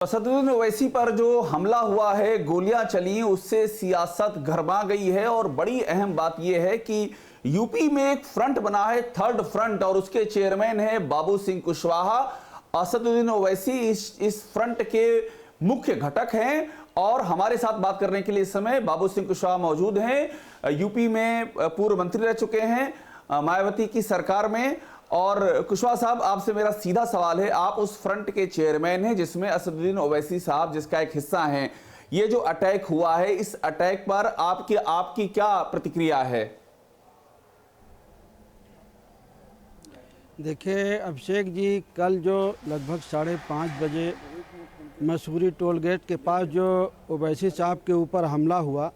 असदुद्दीन ओवैसी पर जो हमला हुआ है, गोलियां चली, उससे सियासत गरमा गई है। और बड़ी अहम बात यह है कि यूपी में एक फ्रंट बना है, थर्ड फ्रंट, और उसके चेयरमैन है बाबू सिंह कुशवाहा। असदुद्दीन ओवैसी इस फ्रंट के मुख्य घटक हैं। और हमारे साथ बात करने के लिए इस समय बाबू सिंह कुशवाहा मौजूद हैं। यूपी में पूर्व मंत्री रह चुके हैं मायावती की सरकार में। और कुशवाहा साहब, आपसे मेरा सीधा सवाल है, आप उस फ्रंट के चेयरमैन हैं जिसमें असदुद्दीन ओवैसी साहब जिसका एक हिस्सा हैं। ये जो अटैक हुआ है, इस अटैक पर आपकी क्या प्रतिक्रिया है? देखिए अभिषेक जी, कल जो लगभग 5:30 बजे मसूरी टोल गेट के पास जो ओवैसी साहब के ऊपर हमला हुआ,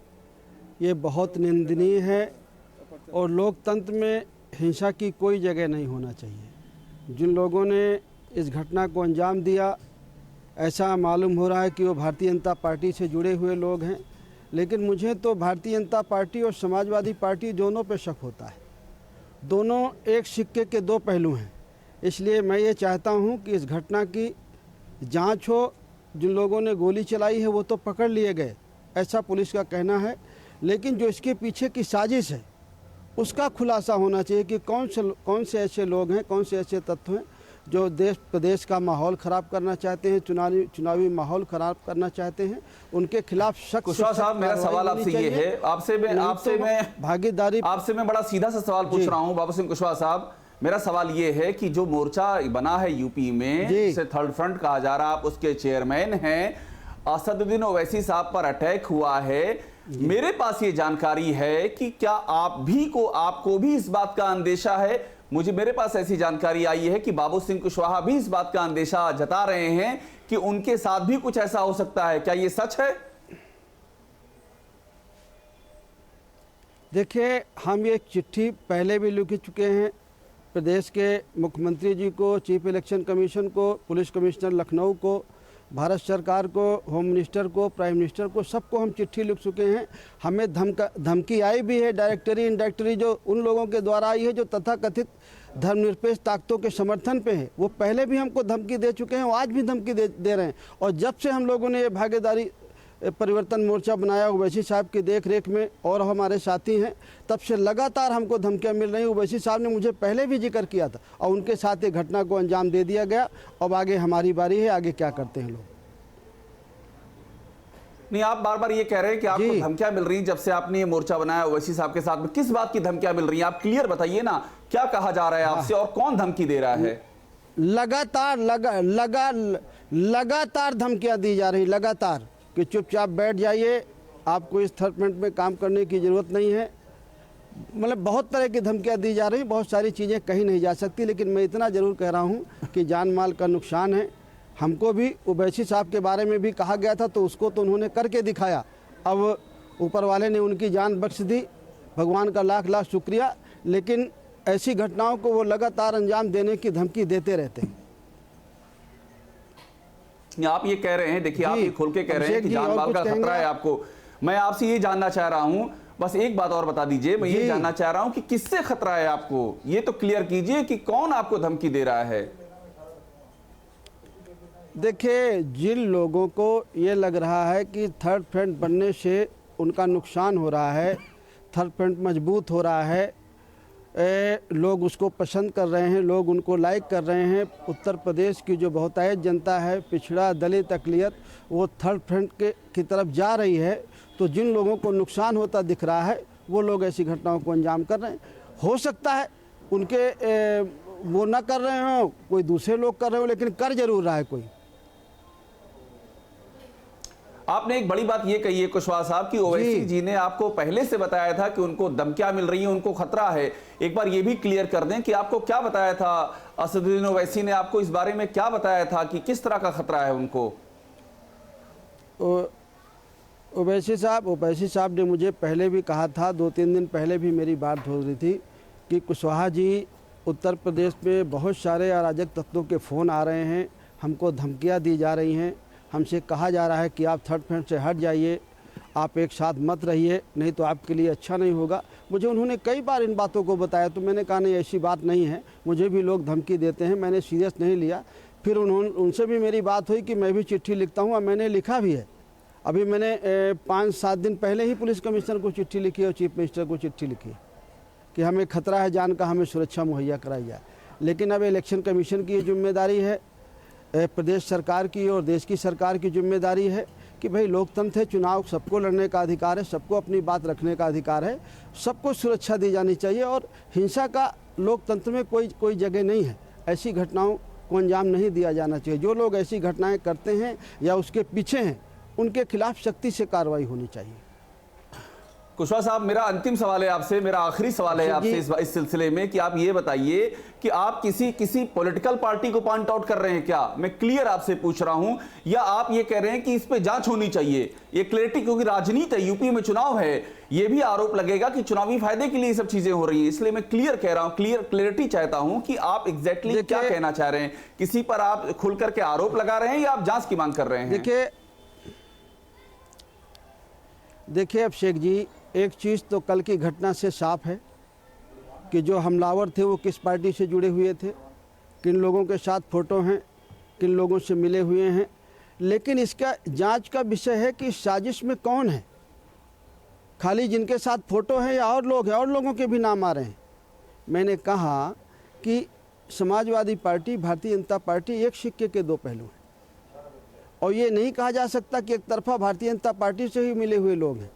ये बहुत निंदनीय है। और लोकतंत्र में हिंसा की कोई जगह नहीं होना चाहिए। जिन लोगों ने इस घटना को अंजाम दिया, ऐसा मालूम हो रहा है कि वो भारतीय जनता पार्टी से जुड़े हुए लोग हैं। लेकिन मुझे तो भारतीय जनता पार्टी और समाजवादी पार्टी दोनों पे शक होता है। दोनों एक सिक्के के दो पहलू हैं। इसलिए मैं ये चाहता हूँ कि इस घटना की जांच हो। जिन लोगों ने गोली चलाई है वो तो पकड़ लिए गए, ऐसा पुलिस का कहना है। लेकिन जो इसके पीछे की साजिश है उसका खुलासा होना चाहिए कि कौन से ऐसे लोग हैं, कौन से ऐसे तत्व हैं जो देश प्रदेश का माहौल ख़राब करना चाहते हैं, चुनावी माहौल ख़राब करना चाहते हैं। उनके खिलाफ सख्त। कुशवाहा साहब, मेरा सवाल आपसे ये है, आपसे मैं बड़ा सीधा सा सवाल पूछ रहा हूं बाबू सिंह कुशवाहा साहब। मेरा सवाल ये है कि जो मोर्चा बना है यूपी में, जिसे थर्ड फ्रंट कहा जा रहा है, आप उसके चेयरमैन हैं। असदुद्दीन ओवैसी साहब पर अटैक हुआ है। मेरे पास ये जानकारी है कि क्या आपको भी इस बात का अंदेशा है? मेरे पास ऐसी जानकारी आई है कि बाबू सिंह कुशवाहा भी इस बात का अंदेशा जता रहे हैं कि उनके साथ भी कुछ ऐसा हो सकता है। क्या ये सच है? देखिए, हम ये चिट्ठी पहले भी लिख चुके हैं प्रदेश के मुख्यमंत्री जी को, चीफ इलेक्शन कमीशन को, पुलिस कमिश्नर लखनऊ को, भारत सरकार को, होम मिनिस्टर को, प्राइम मिनिस्टर को, सबको हम चिट्ठी लिख चुके हैं। हमें धमकी आई भी है, डायरेक्टरी इनडायरेक्टरी, जो उन लोगों के द्वारा आई है जो तथाकथित धर्मनिरपेक्ष ताकतों के समर्थन पे है। वो पहले भी हमको धमकी दे चुके हैं, आज भी धमकी दे रहे हैं। और जब से हम लोगों ने ये भागीदारी परिवर्तन मोर्चा बनाया ओवैसी साहब की देख रेख में, और हमारे साथी हैं, तब से लगातार हमको धमकियां मिल रही। ओवैसी साहब ने मुझे पहले भी जिक्र किया था और उनके साथ ये घटना को अंजाम दे दिया गया। अब आगे हमारी बारी है, आगे क्या करते हैं लोग। नहीं, आप बार बार ये कह रहे हैं कि आपको धमकियां मिल रही। जब से आपने ये मोर्चा बनाया ओवैसी साहब के साथ में, किस बात की धमकियां मिल रही हैं? आप क्लियर बताइए ना, क्या कहा जा रहा है आपसे और कौन धमकी दे रहा है? लगातार धमकियां दी जा रही, लगातार, कि चुपचाप बैठ जाइए, आपको इस थर्ड फ्रंट में काम करने की ज़रूरत नहीं है। मतलब बहुत तरह की धमकियां दी जा रही। बहुत सारी चीज़ें कही नहीं जा सकती, लेकिन मैं इतना ज़रूर कह रहा हूं कि जान माल का नुकसान है। हमको भी ओवैसी साहब के बारे में भी कहा गया था, तो उसको तो उन्होंने करके दिखाया। अब ऊपर वाले ने उनकी जान बख्श दी, भगवान का लाख लाख शुक्रिया। लेकिन ऐसी घटनाओं को वो लगातार अंजाम देने की धमकी देते रहते हैं। आप ये कह रहे हैं, देखिए आप ये खोल के कह रहे हैं कि जान माल का खतरा है आपको। मैं आपसे ये जानना चाह रहा हूं, बस एक बात और बता दीजिए। मैं ये जानना चाह रहा हूं कि किससे खतरा है आपको, ये तो क्लियर कीजिए कि कौन आपको धमकी दे रहा है। देखिए, जिन लोगों को ये लग रहा है कि थर्ड फ्रंट बनने से उनका नुकसान हो रहा है, थर्ड फ्रंट मजबूत हो रहा है, लोग उसको पसंद कर रहे हैं, लोग उनको लाइक कर रहे हैं। उत्तर प्रदेश की जो बहुतायत जनता है, पिछड़ा, दलित, अक़लियत, वो थर्ड फ्रंट की तरफ जा रही है। तो जिन लोगों को नुकसान होता दिख रहा है, वो लोग ऐसी घटनाओं को अंजाम कर रहे हैं। हो सकता है उनके वो ना कर रहे हों, कोई दूसरे लोग कर रहे हो, लेकिन कर जरूर रहा है कोई। आपने एक बड़ी बात ये कही है कुशवाहा साहब कि ओवैसी जी ने आपको पहले से बताया था कि उनको धमकियां मिल रही हैं, उनको खतरा है। एक बार ये भी क्लियर कर दें कि आपको क्या बताया था, असदुद्दीन ओवैसी ने आपको इस बारे में क्या बताया था कि किस तरह का खतरा है उनको? ओवैसी साहब ने मुझे पहले भी कहा था, 2-3 दिन पहले भी मेरी बात हो रही थी कि कुशवाहा जी, उत्तर प्रदेश में बहुत सारे अराजक तत्वों के फ़ोन आ रहे हैं, हमको धमकियाँ दी जा रही हैं, हमसे कहा जा रहा है कि आप थर्ड फ्रंट से हट जाइए, आप एक साथ मत रहिए, नहीं तो आपके लिए अच्छा नहीं होगा। मुझे उन्होंने कई बार इन बातों को बताया, तो मैंने कहा नहीं, ऐसी बात नहीं है। मुझे भी लोग धमकी देते हैं, मैंने सीरियस नहीं लिया। फिर उनसे भी मेरी बात हुई कि मैं भी चिट्ठी लिखता हूँ और मैंने लिखा भी है। अभी मैंने 5-7 दिन पहले ही पुलिस कमिश्नर को चिट्ठी लिखी है और चीफ मिनिस्टर को चिट्ठी लिखी है कि हमें खतरा है जान का, हमें सुरक्षा मुहैया कराई जाए। लेकिन अब इलेक्शन कमीशन की ये जिम्मेदारी है, प्रदेश सरकार की और देश की सरकार की जिम्मेदारी है कि भाई लोकतंत्र है, चुनाव सबको लड़ने का अधिकार है, सबको अपनी बात रखने का अधिकार है, सबको सुरक्षा दी जानी चाहिए और हिंसा का लोकतंत्र में कोई जगह नहीं है। ऐसी घटनाओं को अंजाम नहीं दिया जाना चाहिए। जो लोग ऐसी घटनाएं करते हैं या उसके पीछे हैं, उनके खिलाफ सख्ती से कार्रवाई होनी चाहिए। कुशवाहा साहब, मेरा अंतिम सवाल है आपसे, मेरा आखिरी सवाल है आपसे इस सिलसिले में कि आप ये बताइए कि आप किसी पॉलिटिकल पार्टी को पॉइंट आउट कर रहे हैं क्या? मैं क्लियर आपसे पूछ रहा हूं, या आप ये कह रहे हैं कि इस पे जांच होनी चाहिए? ये क्लैरिटी, क्योंकि राजनीति है, यूपी में चुनाव है, ये भी आरोप लगेगा कि चुनावी फायदे के लिए ये सब चीजें हो रही है। इसलिए मैं क्लियर कह रहा हूं, क्लियरिटी चाहता हूं कि आप एग्जैक्टली क्या कहना चाह रहे हैं। किसी पर आप खुल करके आरोप लगा रहे हैं या आप जांच की मांग कर रहे हैं? देखिए अब शेख जी, एक चीज़ तो कल की घटना से साफ है कि जो हमलावर थे वो किस पार्टी से जुड़े हुए थे, किन लोगों के साथ फ़ोटो हैं, किन लोगों से मिले हुए हैं। लेकिन इसका जांच का विषय है कि साजिश में कौन है। खाली जिनके साथ फ़ोटो है या और लोग हैं, और लोगों के भी नाम आ रहे हैं। मैंने कहा कि समाजवादी पार्टी, भारतीय जनता पार्टी एक सिक्के के दो पहलू हैं और ये नहीं कहा जा सकता कि एक तरफा भारतीय जनता पार्टी से ही मिले हुए लोग हैं।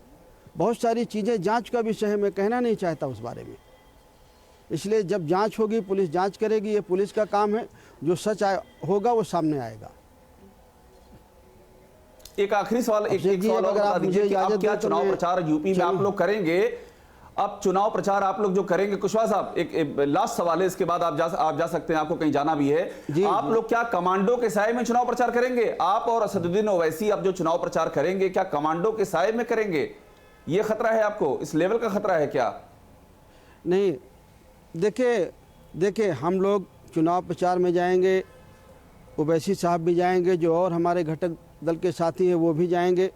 बहुत सारी चीज़ें जांच का विषय है, मैं कहना नहीं चाहता उस बारे में। इसलिए जब जांच होगी, पुलिस जांच करेगी, ये पुलिस का काम है। जो सच होगा वो सामने आएगा। एक आखिरी सवाल, एक सवाल और बता दीजिए कि आप क्या चुनाव प्रचार यूपी में आप लोग करेंगे? अब चुनाव प्रचार आप लोग जो करेंगे, कुशवाहा साहब एक लास्ट सवाल है, इसके बाद आप जा सकते हैं, आपको कहीं जाना भी है। आप लोग क्या कमांडो के साए में चुनाव प्रचार करेंगे? आप और असदुद्दीन ओवैसी अब जो चुनाव प्रचार करेंगे, क्या कमांडो के साए में करेंगे? ये खतरा है आपको? इस लेवल का खतरा है क्या? नहीं, देखिए हम लोग चुनाव प्रचार में जाएंगे, ओवैसी साहब भी जाएंगे, जो और हमारे घटक दल के साथी हैं वो भी जाएंगे।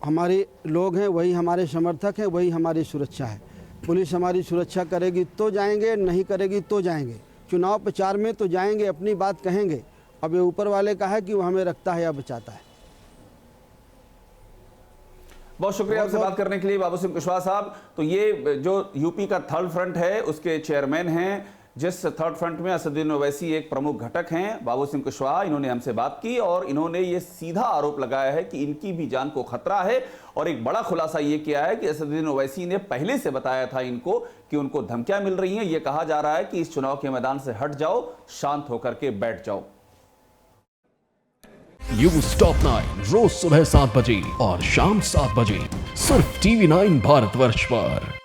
हमारे लोग हैं, वही हमारे समर्थक हैं, वही हमारी सुरक्षा है। पुलिस हमारी सुरक्षा करेगी तो जाएंगे, नहीं करेगी तो जाएंगे। चुनाव प्रचार में तो जाएंगे, अपनी बात कहेंगे। अब ये ऊपर वाले का है कि वो हमें रखता है या बचाता है। बहुत शुक्रिया आपसे बात करने के लिए बाबू सिंह कुशवाहा साहब। तो ये जो यूपी का थर्ड फ्रंट है उसके चेयरमैन हैं, जिस थर्ड फ्रंट में असदुद्दीन ओवैसी एक प्रमुख घटक हैं, बाबू सिंह कुशवाहा, इन्होंने हमसे बात की और इन्होंने ये सीधा आरोप लगाया है कि इनकी भी जान को खतरा है। और एक बड़ा खुलासा ये किया है कि असदुद्दीन ओवैसी ने पहले से बताया था इनको कि उनको धमकियां मिल रही हैं। ये कहा जा रहा है कि इस चुनाव के मैदान से हट जाओ, शांत होकर के बैठ जाओ। न्यूज़ टॉप 9 रोज सुबह 7 बजे और शाम 7 बजे सिर्फ TV9 भारतवर्ष पर।